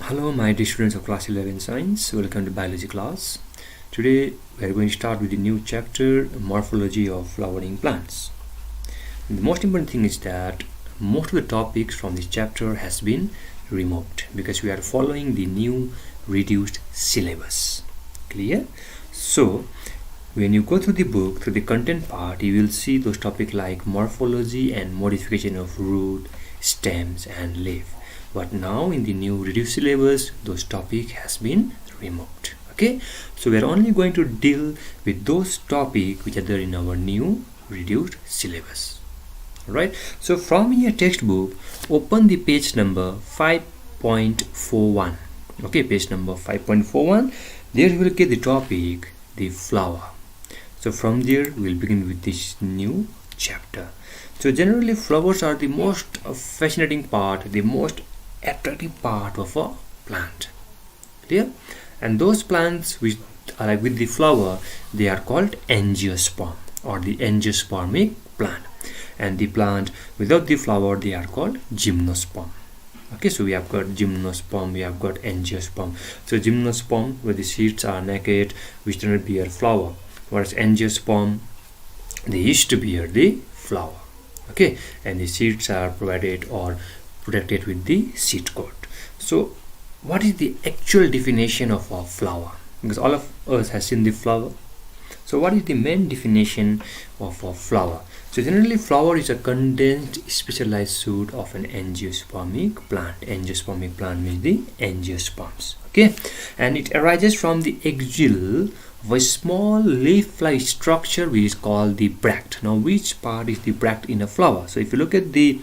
Hello my dear students of class 11 science, welcome to biology class. Today we are going to start with a new chapter, morphology of flowering plants. And the most important thing is that most of the topics from this chapter has been removed because we are following the new reduced syllabus. Clear? So when you go through the book, through the content part, you will see those topics like morphology and modification of root, stems and leaf. But now in the new reduced syllabus, those topic has been removed. Okay, so we are only going to deal with those topics which are there in our new reduced syllabus. Alright, so from your textbook, open the page number 5.41. Okay, page number 5.41. There you will get the topic, the flower. So from there we will begin with this new chapter. So generally flowers are the most fascinating part, the most attractive part of a plant. Clear? And those plants which are like with the flower, they are called angiosperm or the angiospermic plant. And the plant without the flower, they are called gymnosperm. Okay, so we have got gymnosperm, we have got angiosperm. So gymnosperm, where the seeds are naked, which do not bear flower, whereas angiosperm, they used to bear the flower. Okay, and the seeds are provided or protected with the seed coat. So what is the actual definition of a flower? Because all of us has seen the flower. So what is the main definition of a flower? So generally flower is a condensed specialized suit of an angiospermic plant. Angiospermic plant means the angiosperms. Okay, and it arises from the axial of a small leaf-like structure which is called the bract. Now which part is the bract in a flower? So if you look at the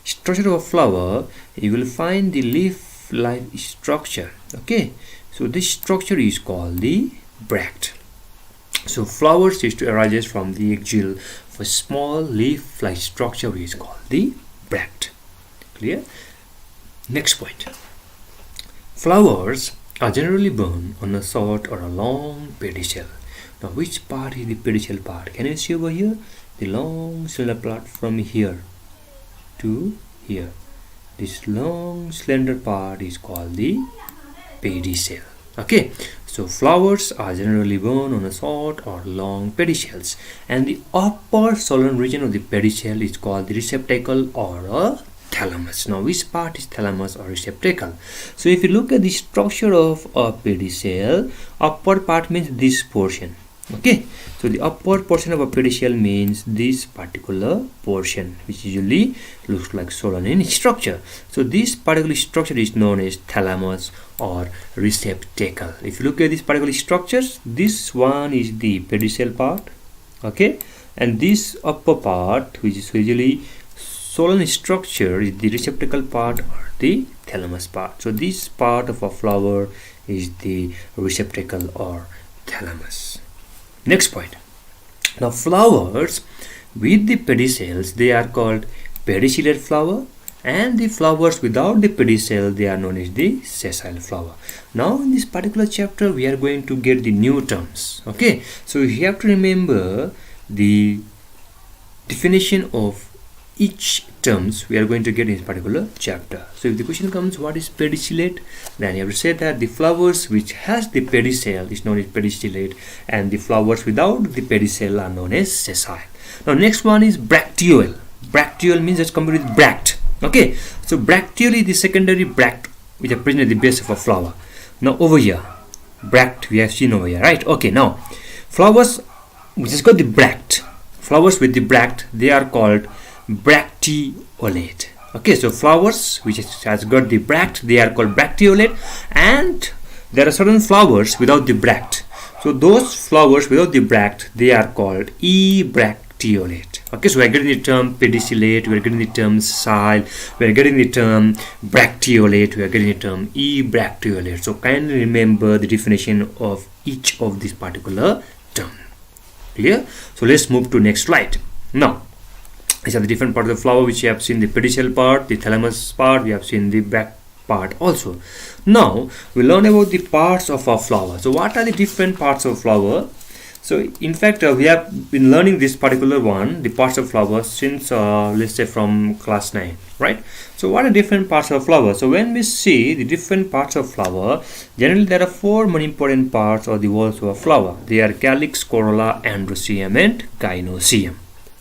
structure of a flower, you will find the leaf-like structure. Okay, so this structure is called the bract. So flowers is to arises from the axial of a small leaf-like structure which is called the bract. Clear? Next point. Flowers are generally borne on a short or a long pedicel. Now which part is the pedicel part? Can you see over here? The long slender part from here to here. This long slender part is called the pedicel. Okay, so flowers are generally borne on a short or long pedicels, and the upper solan region of the pedicel is called the receptacle or a thalamus. Now which part is thalamus or receptacle? So if you look at the structure of a pedicel, upper part means this portion. Okay, so the upper portion of a pedicel means this particular portion, which usually looks like solan in structure. So this particular structure is known as thalamus or receptacle. If you look at these particular structures, this one is the pedicel part. Okay, and this upper part, which is usually solan structure, is the receptacle part or the thalamus part. So this part of a flower is the receptacle or thalamus. Next point. Now flowers with the pedicels, they are called pedicellate flower, and the flowers without the pedicel, they are known as the sessile flower. Now in this particular chapter we are going to get the new terms. Okay, so you have to remember the definition of each terms we are going to get in this particular chapter. So if the question comes what is pedicellate, then you have to say that the flowers which has the pedicel is known as pedicellate, and the flowers without the pedicel are known as sessile. Now next one is bracteole. Bracteole means it's combined with bract. Okay, so bracteole is the secondary bract which are present at the base of a flower. Now over here, bract we have seen over here, right? Okay, now flowers which has got the bract, flowers with the bract, they are called bracteolate. Okay, so flowers which has got the bract, they are called bracteolate, and there are certain flowers without the bract. So those flowers without the bract, they are called ebracteolate. Okay, so we are getting the term pedicellate, we are getting the term sessile, we are getting the term bracteolate, we are getting the term ebracteolate. So kindly remember the definition of each of these particular term. Clear? So let's move to next slide. Now these are the different part of the flower which you have seen, the pedicel part, the thalamus part, we have seen the bract part also. Now we learn about the parts of a flower. So what are the different parts of flower? So in fact we have been learning this particular one, the parts of flower, since let's say from class 9, right? So what are different parts of flower? So when we see the different parts of flower, generally there are 4 more important parts of the walls of a flower. They are calyx, corolla, androsium and gynecium.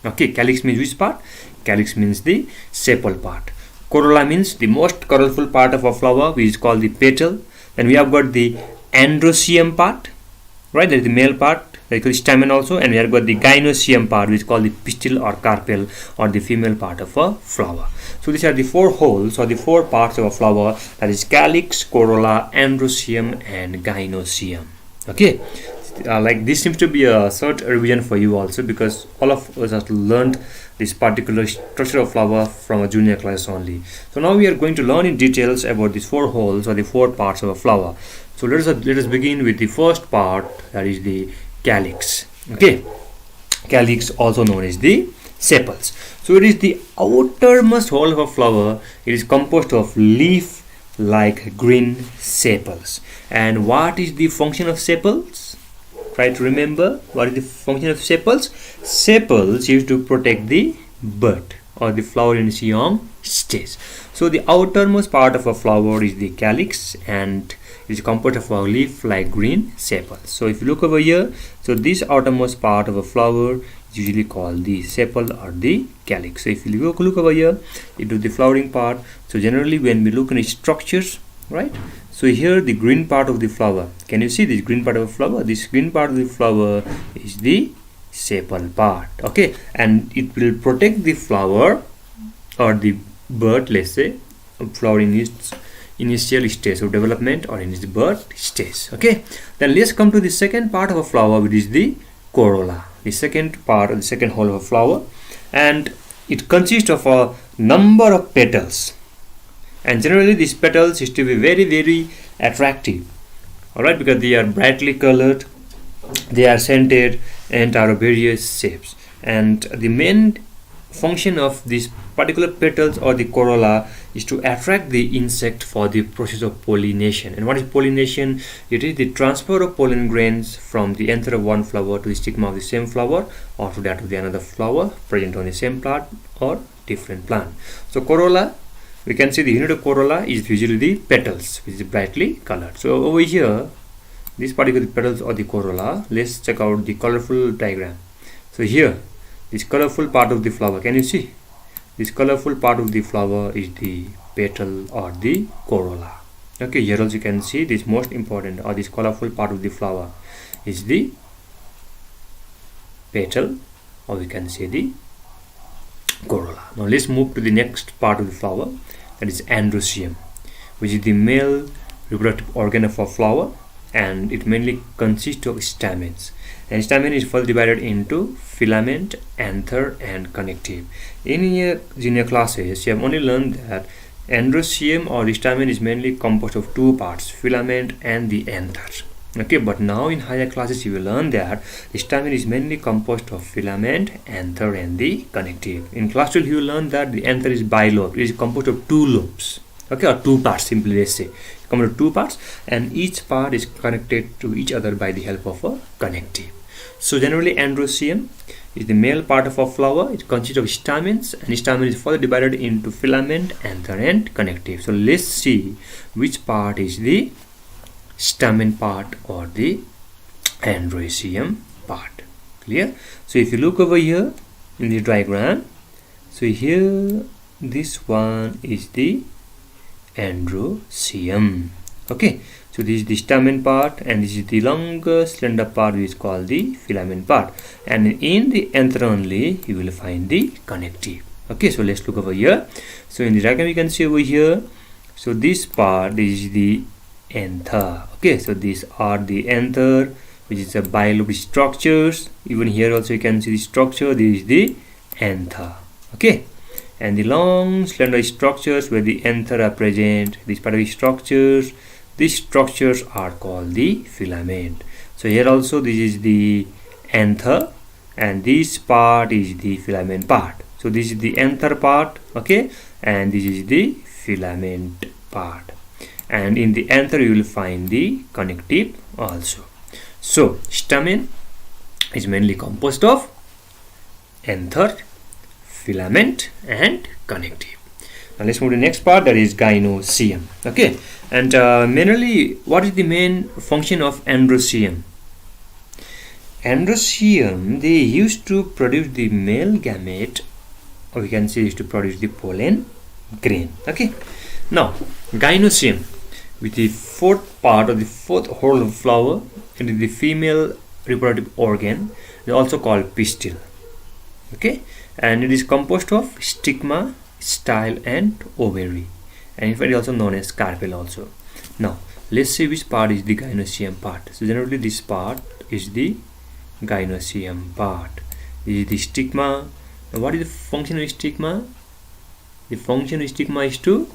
Okay, calyx means which part? Calyx means the sepal part. Corolla means the most colorful part of a flower, which is called the petal. Then we have got the androsium part, right? That is the male part, that is called stamen also. And we have got the gynecium part, which is called the pistil or carpel, or the female part of a flower. So these are the 4 holes or the 4 parts of a flower, that is calyx, corolla, androsium and gynecium. Okay, like this seems to be a short revision for you also, because all of us have learned this particular structure of flower from a junior class only. So now we are going to learn in details about these 4 holes or the 4 parts of a flower. So let us begin with the first part, that is the calyx. Okay, calyx also known as the sepals. So it is the outermost hole of a flower. It is composed of leaf like green sepals. And what is the function of sepals? Try to remember what is the function of sepals. Sepals used to protect the bud or the flower in its young stage. So the outermost part of a flower is the calyx, and it is composed of a leaf like green sepals. So if you look over here, so this outermost part of a flower is usually called the sepal or the calyx. So if you look over here into the flowering part, so generally when we look at its structures, right? So here the green part of the flower, can you see this green part of the flower? This green part of the flower is the sepal part. Okay, and it will protect the flower or the bud, let's say, flower in its initial stage of development or in its bud stage. Okay, then let's come to the second part of a flower, which is the corolla, the second part or the second hole of a flower, and it consists of a number of petals. And generally these petals is to be very attractive, alright, because they are brightly colored, they are scented and are of various shapes. And the main function of these particular petals or the corolla is to attract the insect for the process of pollination. And what is pollination? It is the transfer of pollen grains from the anther of one flower to the stigma of the same flower, or to that of the another flower present on the same plant or different plant. So corolla, we can see the unit of corolla is usually the petals, which is brightly colored. So over here, this particular petals or the corolla, let's check out the colorful diagram. So here, this colorful part of the flower, can you see? This colorful part of the flower is the petal or the corolla. Okay, here also you can see this most important or this colorful part of the flower is the petal, or we can say the corolla. Now let's move to the next part of the flower, that is androsium, which is the male reproductive organ of a flower, and it mainly consists of stamens. And stamen is further divided into filament, anther and connective. In your junior classes, you have only learned that androsium or the stamen is mainly composed of 2 parts, filament and the anther. Okay, but now in higher classes you will learn that the stamen is mainly composed of filament, anther and the connective. In class 12 you will learn that the anther is bilobed. It is composed of 2 lobes, okay, or 2 parts, simply let's say. Composed of 2 parts, and each part is connected to each other by the help of a connective. So generally androsium is the male part of a flower. It consists of stamens, and stamen is further divided into filament, anther and connective. So let's see which part is the stamen part or the androsium part. Clear? So if you look over here in the diagram, so here this one is the androsium. Okay, so this is the stamen part, and this is the longer slender part, which is called the filament part, and in the anther only you will find the connective. Okay, so let's look over here. So in the diagram you can see over here, so this part, this is the anther. Okay, so these are the anther, which is a bilobed structures. Even here also you can see the structure. This is the anther. Okay, and the long slender structures where the anther are present, these particular structures, these structures are called the filament. So here also this is the anther, and this part is the filament part. So this is the anther part, okay, and this is the filament part, and in the anther you will find the connective also. So stamen is mainly composed of anther, filament and connective. Now let's move to the next part, that is Gynecium. Okay, and mainly what is the main function of Androsium? Androsium, they used to produce the male gamete, or we can say used to produce the pollen grain. Okay, now Gynecium, with the fourth part or the fourth whole of flower, it is the female reproductive organ. They also called pistil. Okay, and it is composed of stigma, style and ovary, and in fact it is also known as carpel also. Now let's see which part is the Gynecium part. So generally this part is the Gynecium part. This is the stigma. Now what is the function of stigma? The function of stigma is to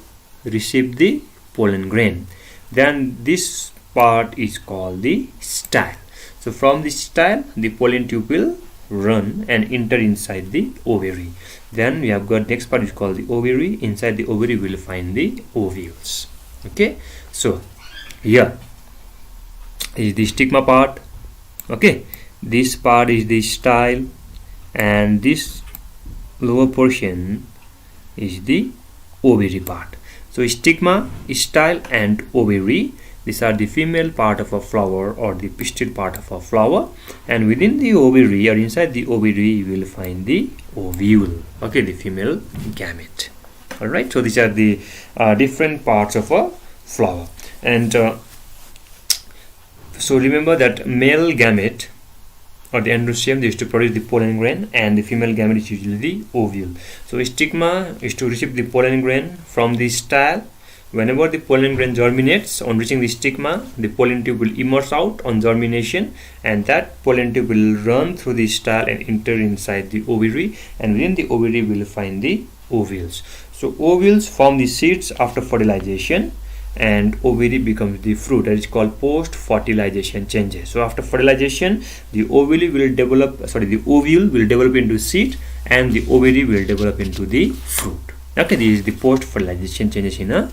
receive the pollen grain. Then this part is called the style. So from the style, the pollen tube will run and enter inside the ovary. Then we have got next part is called the ovary. Inside the ovary we will find the ovules. Okay, so here is the stigma part. Okay, this part is the style, and this lower portion is the ovary part. So stigma, style and ovary, these are the female part of a flower or the pistil part of a flower, and within the ovary or inside the ovary you will find the ovule. Okay, the female gamete. All right, so these are the different parts of a flower, and so remember that male gamete or the Androsium, they used to produce the pollen grain, and the female gamete is usually the ovule. So stigma is to receive the pollen grain from the style. Whenever the pollen grain germinates, on reaching the stigma, the pollen tube will emerge out on germination, and that pollen tube will run through the style and enter inside the ovary, and within the ovary we will find the ovules. So ovules form the seeds after fertilization, and ovary becomes the fruit, that is called post fertilization changes. So after fertilization, the ovule will develop into seed, and the ovary will develop into the fruit. Okay, this is the post fertilization changes in a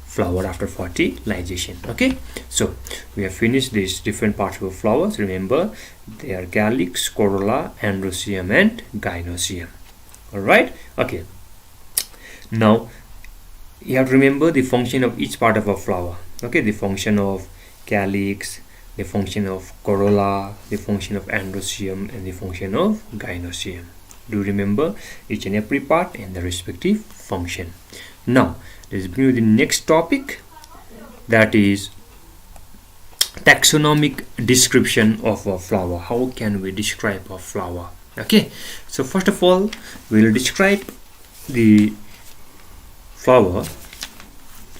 flower after fertilization. Okay, so we have finished these different parts of flowers. Remember, they are Calyx, Corolla, Androsium and Gynecium. All right, okay, now you have to remember the function of each part of a flower. Okay, the function of calyx, the function of corolla, the function of Androsium and the function of Gynecium. Do remember each and every part and the respective function. Now let's bring you the next topic, that is taxonomic description of a flower. How can we describe a flower? Okay, so first of all we will describe the flower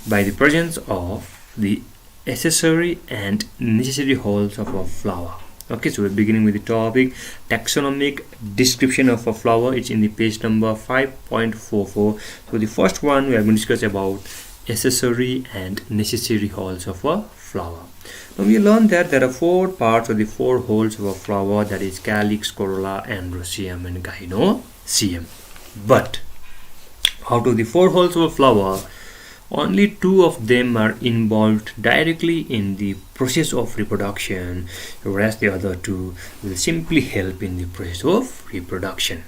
by the presence of the accessory and necessary wholes of a flower. Okay, so we're beginning with the topic taxonomic description of a flower. It's in the page number 5.44. So the first one we are going to discuss about accessory and necessary wholes of a flower. Now we learned that there are four parts or the four wholes of a flower, that is calyx, corolla, Androsium and Gynecium. But out of the four wholes of a flower, only two of them are involved directly in the process of reproduction, whereas the other two will simply help in the process of reproduction.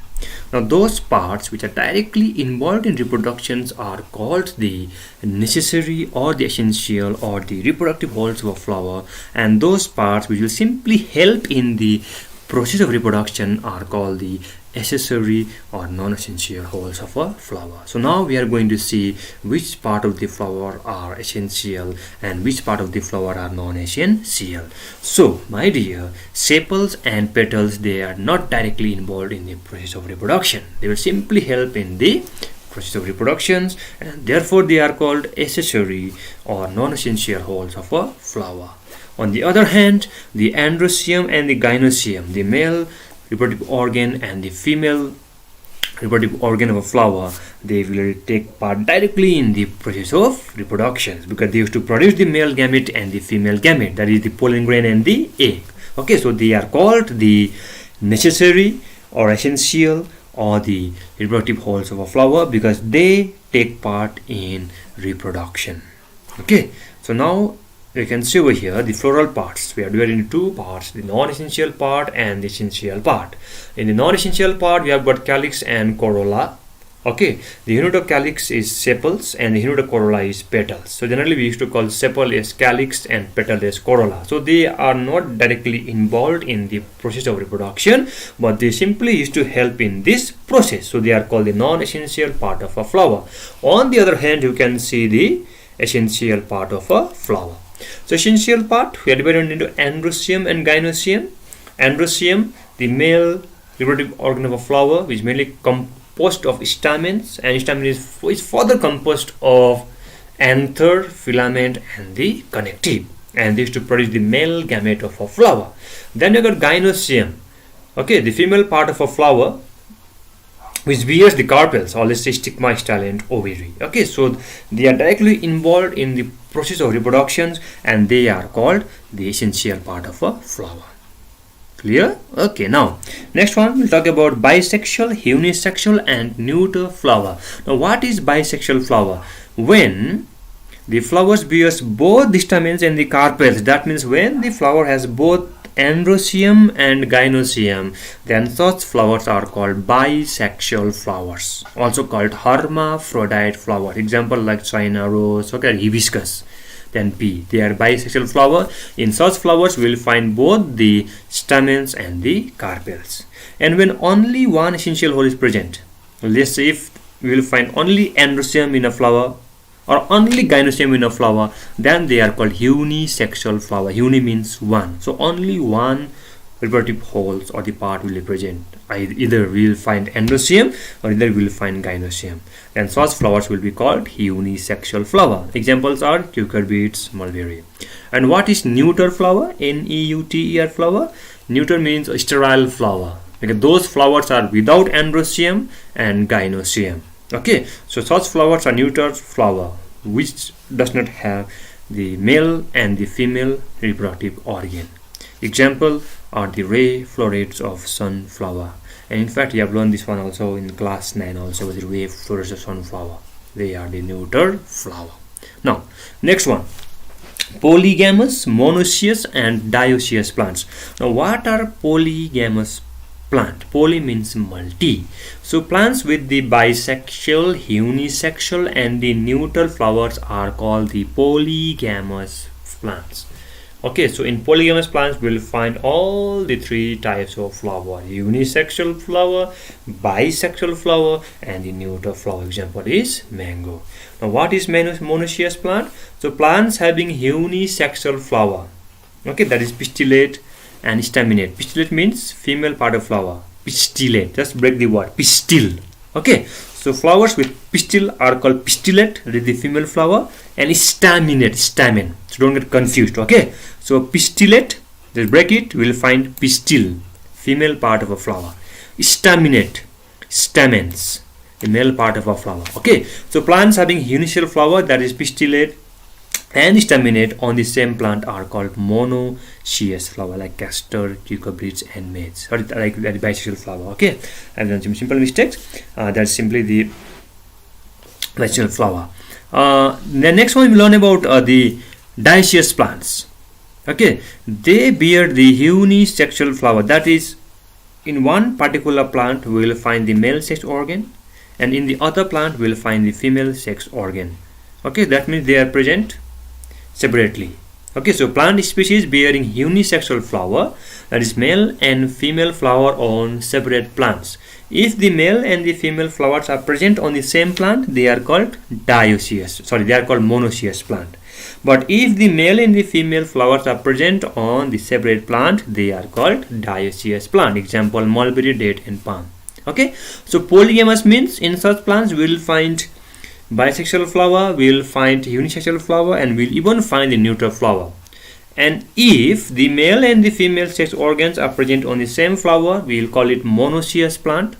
Now those parts which are directly involved in reproductions are called the necessary or the essential or the reproductive wholes of a flower, and those parts which will simply help in the process of reproduction are called the accessory or non-essential wholes of a flower. So now we are going to see which part of the flower are essential and which part of the flower are non-essential. So my dear, sepals and petals, they are not directly involved in the process of reproduction. They will simply help in the process of reproductions, and therefore they are called accessory or non-essential wholes of a flower. On the other hand, the Androsium and the Gynecium, the male reproductive organ and the female reproductive organ of a flower, they will take part directly in the process of reproduction, because they used to produce the male gamete and the female gamete, that is the pollen grain and the egg. Okay, so they are called the necessary or essential or the reproductive wholes of a flower because they take part in reproduction. Okay, so now you can see over here the floral parts. We are divided into two parts, the non-essential part and the essential part. In the non-essential part, we have got calyx and corolla. Okay, the unit of calyx is sepals and the unit of corolla is petals. So generally we used to call sepal as calyx and petal as corolla. So they are not directly involved in the process of reproduction, but they simply used to help in this process. So they are called the non-essential part of a flower. On the other hand, you can see the essential part of a flower. So essential part, we are divided into Androsium and Gynecium. Androsium, the male reproductive organ of a flower, which is mainly composed of stamens, and stamen is further composed of anther, filament, and the connective, and this to produce the male gamete of a flower. Then you got Gynecium, okay, the female part of a flower, which bears the carpels, or let's say stigma, style, and ovary. Okay, so they are directly involved in the process of reproduction, and they are called the essential part of a flower. Clear? Okay, now next one we'll talk about bisexual, unisexual, and neuter flower. Now what is bisexual flower? When the flowers bears both the stamens and the carpels, that means when the flower has both Androsium and Gynecium, then such flowers are called bisexual flowers, also called hermaphrodite flower. Example like China rose, okay, hibiscus. Then P, they are bisexual flower. In such flowers we will find both the stamens and the carpels. And when only one essential whole is present, let's say if we will find only Androsium in a flower or only Gynecium in a flower, then they are called unisexual flower. Uni means one, so only one reproductive holes or the part will be present. Either we will find Androsium or either we will find Gynecium. And such flowers will be called unisexual flower. Examples are cucur beets, mulberry. And what is neuter flower? N-E-U-T-E-R flower. Neuter means a sterile flower. Okay, those flowers are without Androsium and Gynecium. Okay, so such flowers are neuter flower, which does not have the male and the female reproductive organ. Example are the ray florets of sunflower. And in fact, you have learned this one also in class 9 also, with the ray florets of sunflower. They are the neuter flower. Now, next one. Polygamous, monoecious, and dioecious plants. Now, what are polygamous plant? Poly means multi. So, plants with the bisexual, unisexual, and the neuter flowers are called the polygamous plants. Okay, so in polygamous plants we will find all the three types of flower: unisexual flower, bisexual flower, and the neuter flower. Example is mango. Now what is monoecious plant? So plants having unisexual flower, okay, that is pistillate and staminate. Pistillate means female part of flower. Pistillate, just break the word, pistil. Okay, so flowers with pistil are called pistillate, that is the female flower, and staminate, stamen. So don't get confused. Okay, so pistillate, just break it, we will find pistil, female part of a flower. Staminate, stamens, the male part of a flower. Okay, so plants having unisexual flower, that is pistillate and staminate, on the same plant are called monoecious flower, like castor, cucurbits, and maize, or like the bisexual flower. Okay, and then some simple mistakes. That's simply the bisexual flower. The next one we learn about the dioecious plants. Okay, they bear the unisexual flower, that is, in one particular plant we will find the male sex organ, and in the other plant we will find the female sex organ. Okay, that means they are present separately. Okay, so plant species bearing unisexual flower, that is male and female flower on separate plants. If the male and the female flowers are present on the same plant, they are called dioecious. Sorry, they are called monoecious plant. But if the male and the female flowers are present on the separate plant, they are called dioecious plant. Example, mulberry, date, and palm. Okay, so polygamous means in such plants we will find bisexual flower, we will find unisexual flower, and we will even find the neuter flower. And if the male and the female sex organs are present on the same flower, we will call it monoecious plant.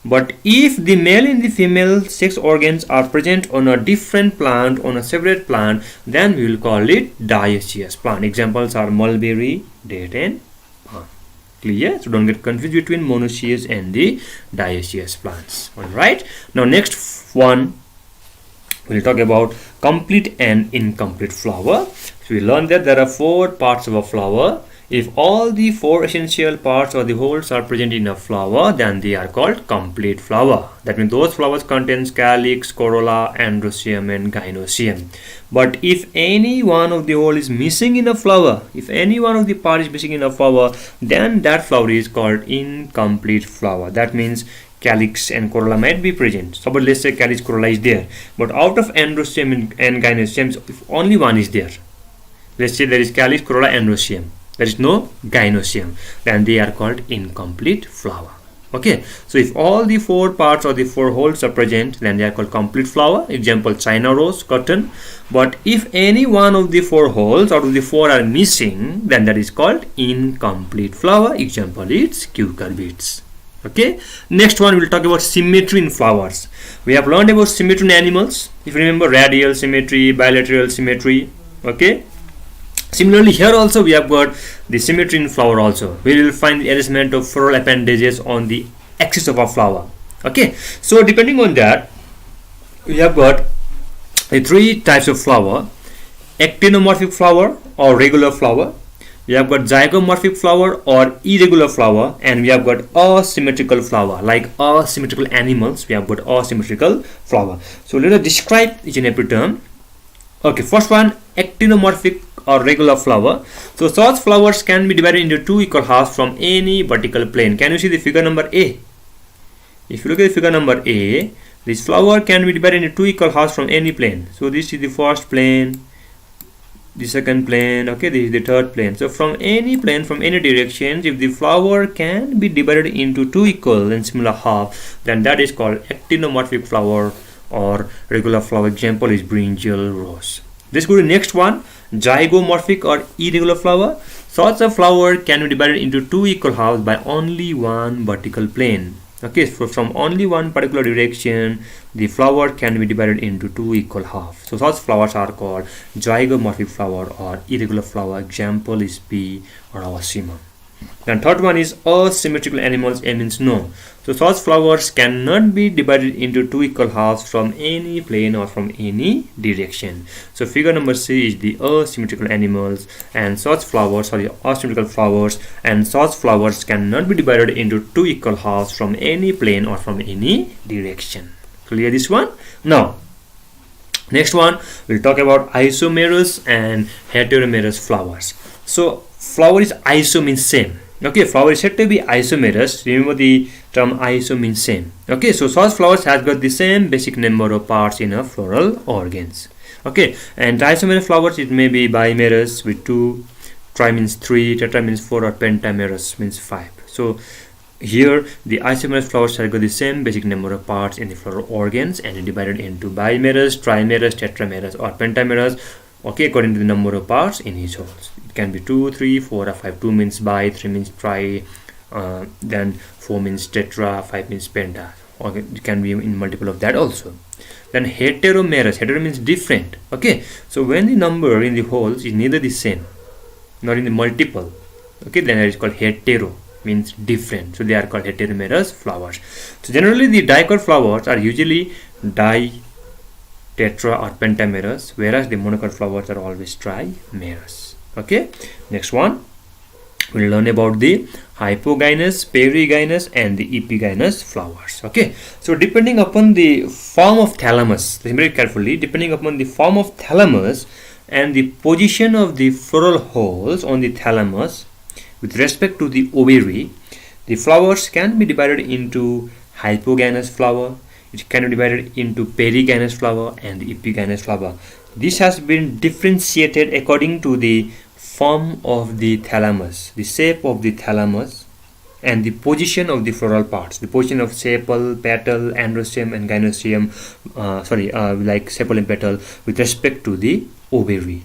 But if the male and the female sex organs are present on a different plant, on a separate plant, then we will call it dioecious plant. Examples are mulberry, date, and palm. Clear? So don't get confused between monoecious and the dioecious plants. Alright. Now next one, we'll talk about complete and incomplete flower. So we learned that there are 4 parts of a flower. If all the 4 essential parts or the wholes are present in a flower, then they are called complete flower. That means those flowers contains calyx, corolla, androsium and gynecium. But if any one of the whole is missing in a flower, if any one of the part is missing in a flower, then that flower is called incomplete flower. That means calyx and corolla might be present. So but let's say calyx, corolla is there, but out of androsium and gynecium, if only one is there, let's say there is calyx, corolla, androsium, there is no gynecium, then they are called incomplete flower. Okay, so if all the 4 parts or the 4 wholes are present, then they are called complete flower. Example, China rose, cotton. But if any one of the 4 wholes out of the 4 are missing, then that is called incomplete flower. Example, it's cucurbits. Okay, next one we'll talk about symmetry in flowers. We have learned about symmetry in animals. If you remember, radial symmetry, bilateral symmetry. Okay, similarly here also we have got the symmetry in flower also. We will find the arrangement of floral appendages on the axis of a flower. Okay, so depending on that, we have got the 3 types of flower: actinomorphic flower or regular flower, we have got zygomorphic flower or irregular flower, and we have got asymmetrical flower. Like asymmetrical animals, we have got asymmetrical flower. So let us describe each and every term. Okay, first one, actinomorphic or regular flower. So such flowers can be divided into 2 equal halves from any vertical plane. Can you see the figure number A? If you look at the figure number A, this flower can be divided into 2 equal halves from any plane. So this is the first plane, the second plane, okay, this is the third plane. So from any plane, from any direction, if the flower can be divided into 2 equal and similar halves, then that is called actinomorphic flower or regular flower. Example is brinjal rose. Let's go to the next one, zygomorphic or irregular flower. Such a flower can be divided into 2 equal halves by only one vertical plane. Okay, so from only one particular direction, the flower can be divided into 2 equal halves. So such flowers are called zygomorphic flower or irregular flower. Example is pea or Androsium. And third one is asymmetrical animals. A means no. So such flowers cannot be divided into 2 equal halves from any plane or from any direction. So figure number C is the asymmetrical animals, and such flowers are the asymmetrical flowers, and such flowers cannot be divided into 2 equal halves from any plane or from any direction. Clear this one? Now next one we'll talk about isomers and heterometers flowers. So flower is iso means same. Okay, flower is said to be isomerous. Remember the term iso means same. Okay, so such flowers has got the same basic number of parts in a floral organs. Okay, and isomerous flowers, it may be bimerous with 2, tri means 3, tetra means 4, or pentamerous means 5. So here the isomerous flowers have got the same basic number of parts in the floral organs and are divided into bimerous, trimerous, tetramerous or pentamerous, okay, according to the number of parts in each whole. It can be 2, 3, 4 or 5. 2 means bi, 3 means tri, then 4 means tetra, 5 means penta. Okay, it can be in multiple of that also. Then heteromerous, hetero means different. Okay, so when the number in the wholes is neither the same nor in the multiple, okay, then it is called hetero, means different. So they are called heteromerous flowers. So generally the dicot flowers are usually di, tetra or pentamerous, whereas the monocot flowers are always trimerous. Okay, next one we'll learn about the hypogynous, perigynous and the epigenetic flowers. Okay, so depending upon the form of thalamus, listen very carefully, depending upon the form of thalamus and the position of the floral holes on the thalamus with respect to the ovary, the flowers can be divided into hypogynous flower, it can be divided into perigynous flower and the epigenetic flower. This has been differentiated according to the form of the thalamus, the shape of the thalamus and the position of the floral parts, the position of sepal, petal, androsium and gynecium, like sepal and petal with respect to the ovary.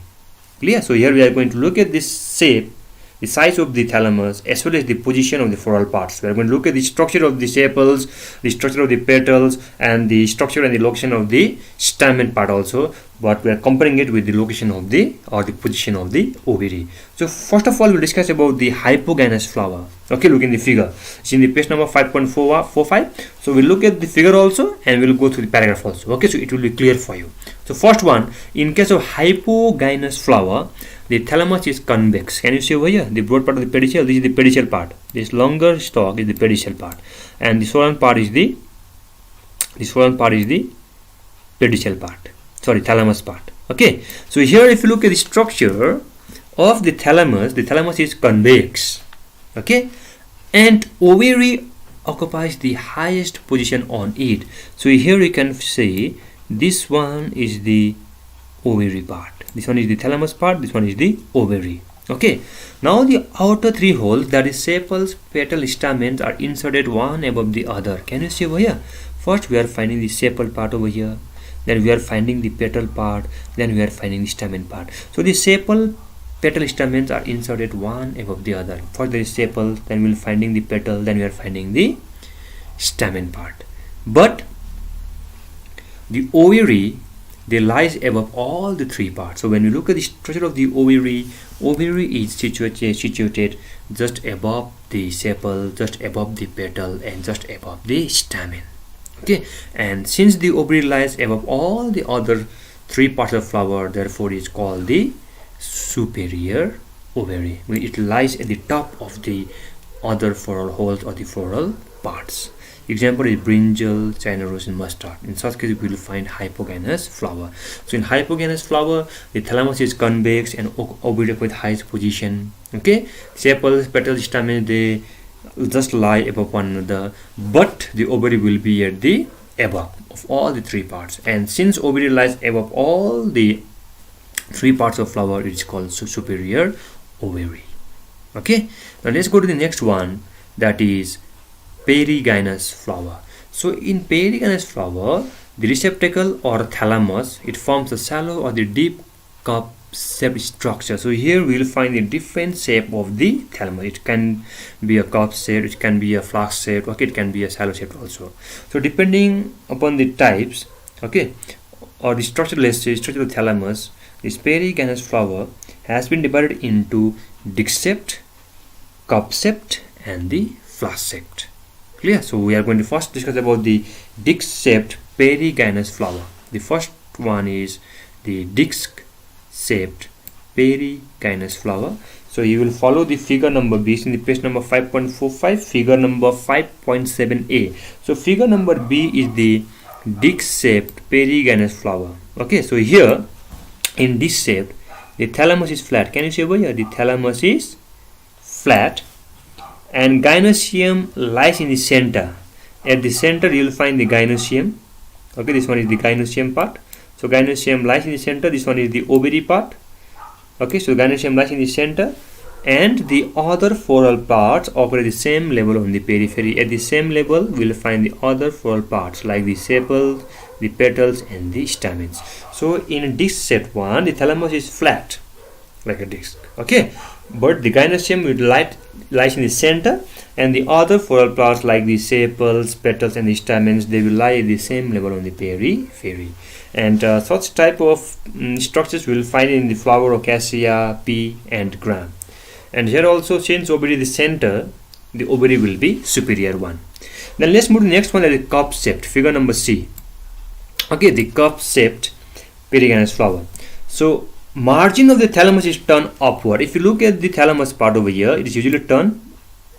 Clear? So here we are going to look at this shape, the size of the thalamus as well as the position of the floral parts. We are going to look at the structure of the sepals, the structure of the petals and the structure and the location of the stamen part also. but we are comparing it with the location of the or the position of the ovary. So first of all, we'll discuss about the hypogynous flower. Okay, look in the figure. It's in the page number 5.45. So we'll look at the figure also and we'll go through the paragraph also. Okay, so it will be clear for you. So first one, in case of hypogynous flower, the thalamus is convex. Can you see over here? The broad part of the pedicel, this is the pedicel part. This longer stalk is the pedicel part, and the swollen part is the pedicel part. Sorry, thalamus part. Okay, so here if you look at the structure of the thalamus is convex. Okay, and ovary occupies the highest position on it. So here you can see this one is the ovary part, this one is the thalamus part, this one is the ovary. Okay, now the outer three holes, that is sepals, petal, stamens, are inserted one above the other. Can you see over here? First we are finding the sepal part over here, then we are finding the petal part, then we are finding the stamen part. So the sepal, petal, stamens are inserted one above the other. First there is sepal, then we are finding the petal, then we are finding the stamen part. But the ovary, they lies above all the three parts. So when we look at the structure of the ovary is situated just above the sepal, just above the petal, and just above the stamen. Okay, and since the ovary lies above all the other three parts of flower, therefore it is called the superior ovary. It lies at the top of the other floral holes or the floral parts. Example is brinjal, China rose, and mustard. In such case, we will find hypogynous flower. So in hypogynous flower, the thalamus is convex and ovary with highest position. Okay, sepals, petals, stamens, they just lie above one another, but the ovary will be at the above of all the three parts. And since ovary lies above all the three parts of flower, it is called superior ovary. Okay, now let's go to the next one, that is Perygynous flower. So in Perygynous flower, the receptacle or thalamus, it forms a shallow or the deep cup shaped structure. So here we will find the different shape of the thalamus. It can be a cup shape, it can be a flask shape, okay, it can be a shallow shape also. So depending upon the types, okay, or the structure, let's say structure of the thalamus, this Perygynous flower has been divided into disc shaped, cup shaped, and the flask shaped. Clear? So we are going to first discuss about the disc-shaped Perygynous flower. The first one is the disc-shaped Perygynous flower. So you will follow the figure number B in the page number 5.45, figure number 5.7a. So figure number B is the disc-shaped Perygynous flower. Okay, so here in disc-shaped, the thalamus is flat. Can you see over here? The thalamus is flat, and Gynecium lies in the center. At the center you will find the Gynecium. Okay, this one is the Gynecium part. So Gynecium lies in the center. This one is the ovary part. Okay, so Gynecium lies in the center, and the other floral parts occur at the same level on the periphery. At the same level we will find the other floral parts like the sepals, the petals, and the stamens. So in disc set one, the thalamus is flat like a disc. Okay, but the Gynecium will lies in the center, and the other floral parts like the sepals, petals, and the stamens, they will lie at the same level on the periphery. And such type of structures we will find in the flower of cassia, pea, and gram. And here also, since ovary is the center, the ovary will be superior one. Then let's move to the next one, that is cup shaped, figure number C. Okay, the cup shaped Perygynous flower. So margin of the thalamus is turned upward. If you look at the thalamus part over here, it is usually turned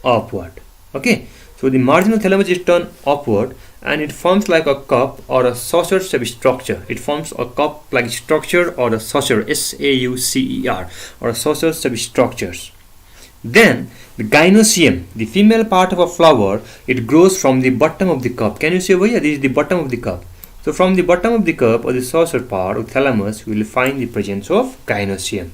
upward. Okay, so the margin of the thalamus is turned upward, and it forms like a cup or a saucer shaped structure. It forms a cup like structure or a saucer, S-A-U-C-E-R, or a saucer shaped structures. Then the Gynecium, the female part of a flower, it grows from the bottom of the cup. Can you see over here? This is the bottom of the cup. So from the bottom of the cup or the saucer part of thalamus, we will find the presence of Gynecium.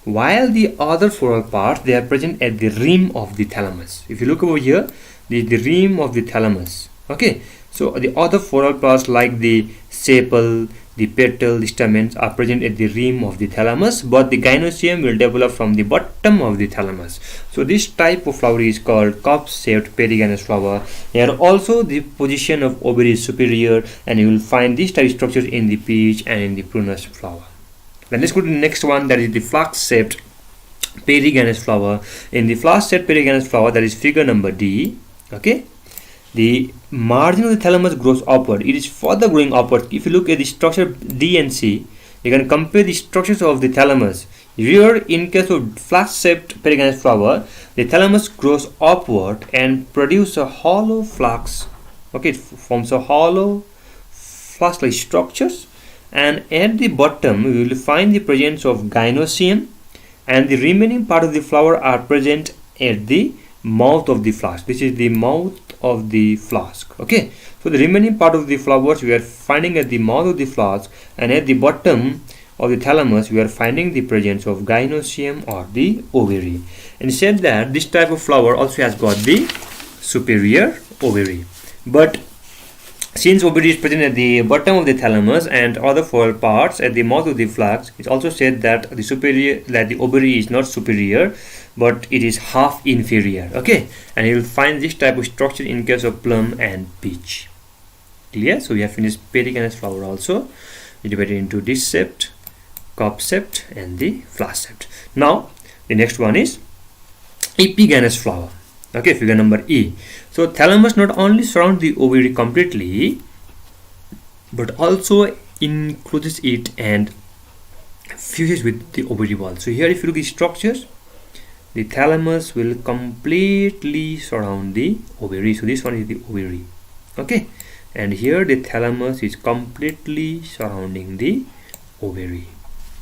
While the other floral parts, they are present at the rim of the thalamus. If you look over here, this is the rim of the thalamus. Okay, so the other floral parts like the sepal, the petal, the stamens are present at the rim of the thalamus, but the gynecium will develop from the bottom of the thalamus. So this type of flower is called cup-shaped Perigynas flower. Here also the position of ovary is superior, and you will find this type of structures in the peach and in the prunus flower. Then let's go to the next one, that is the flax-shaped Perigynas flower. In the flax-shaped Perigynas flower, that is figure number D. Okay, the margin of the thalamus grows upward. It is further growing upward. If you look at the structure D and C, you can compare the structures of the thalamus. Here, in case of flax-shaped Perigynas flower, the thalamus grows upward and produces a hollow flax. Okay, it forms a hollow flax-like structures, and at the bottom we will find the presence of gynecium, and the remaining part of the flower are present at the mouth of the flask. This is the mouth of the flask. Okay, so the remaining part of the flowers we are finding at the mouth of the flask, and at the bottom of the thalamus we are finding the presence of gynecium or the ovary. And said that this type of flower also has got the superior ovary, but since ovary is present at the bottom of the thalamus and other four parts at the mouth of the flask, it's also said that the ovary is not superior, but it is half inferior. Okay, and you will find this type of structure in case of plum and peach. Clear? So we have finished Perigynas flower also. We divided into disc-shaped, cup-shaped, and the flask-shaped. Now the next one is Epigenetic flower. Okay, figure number E. So thalamus not only surrounds the ovary completely, but also encloses it and fuses with the ovary wall. So here if you look at structures, the thalamus will completely surround the ovary. So this one is the ovary. Okay, and here the thalamus is completely surrounding the ovary.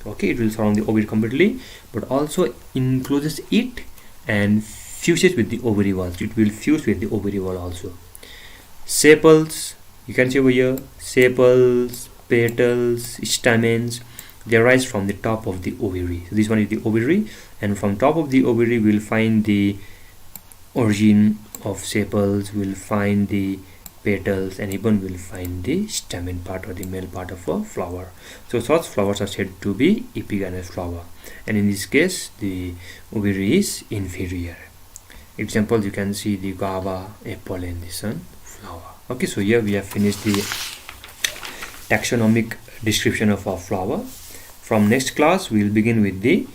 Okay, it will surround the ovary completely, but also encloses it and fuses with the ovary wall. It will fuse with the ovary wall also. Sepals, you can see over here, sepals, petals, stamens, they arise from the top of the ovary. So this one is the ovary, and from top of the ovary we will find the origin of sepals, we will find the petals, and even we will find the stamen part or the male part of a flower. So such flowers are said to be Epigenetic flower, and in this case the ovary is inferior. Examples, you can see the guava, apple, and the sunflower. Okay, so here we have finished the taxonomic description of our flower. From next class we will begin with the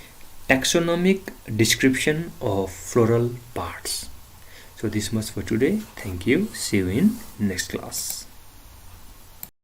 taxonomic description of floral parts. So this much for today. Thank you. See you in next class.